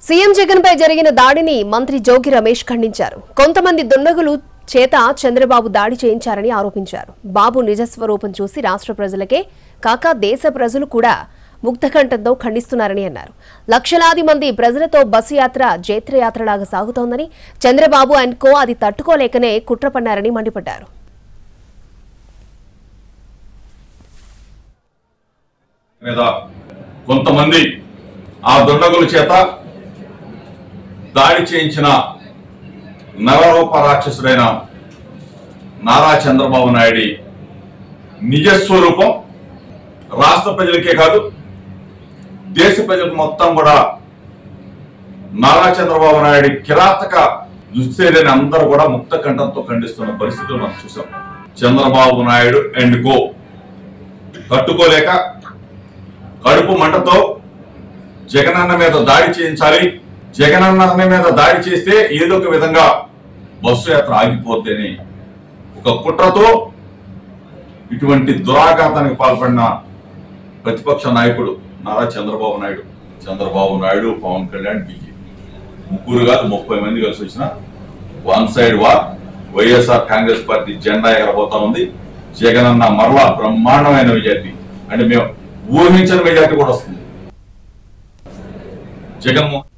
CM Jagan పై జరిగిన దాడిని మంత్రి జోగి రమేష్ ఖండించారు. కొంతమంది దుండగులు చేత చంద్రబాబు దాడి చేయించారని ఆరోపించారు. బాబు నిజస్వరూపం చూసి రాష్ట్ర ప్రజలకే కాక దేశ ప్రజలు కూడా ముగ్ధకంఠంతో ఖండిస్తున్నారని అన్నారు. లక్షలాది మంది ప్రజలతో బస్సు యాత్ర జైత్రయాత్రలాగా సాగుతోందని, చంద్రబాబు అండ్ కో అది తట్టుకోలేకనే కుట్ర పన్నారని మండిపడ్డారు. కొంతమంది ఆ దుండగుల చేత దాడి చేయించిన నరరూప రాక్షసుడైన నారా చంద్రబాబు నాయుడు నిజస్వరూపం రాష్ట్ర ప్రజలకే కాదు దేశ ప్రజలకు మొత్తం కూడా నారా చంద్రబాబు నాయుడు కిరాతక దుశ్చర్యని అందరూ కూడా ముక్త కంఠంతో ఖండిస్తున్న పరిస్థితులు మనం చూసాం. చంద్రబాబు నాయుడు అండ్ కో తట్టుకోలేక కడుపు మంటతో జగనన్న మీద దాడి చేయించాలి, జగనన్న మీద దాడి చేస్తే ఏదో ఒక విధంగా బస్సు యాత్ర ఆగిపోద్దని ఒక కుట్రతో ఇటువంటి దురాఘాతానికి పాల్పడిన ప్రతిపక్ష నాయకుడు నారా చంద్రబాబు నాయుడు, పవన్ కళ్యాణ్, బీజేపీ ముగ్గురు కాదు 30 మంది కలిసి వచ్చిన one side war. YSR Congress party జెండా ఎగరబోతా ఉంది. జగనన్న మరలా బ్రహ్మాండమైన మెజార్టీ, అంటే మేము ఊహించిన మెజార్టీ కూడా వస్తుంది. జగన్మోహన్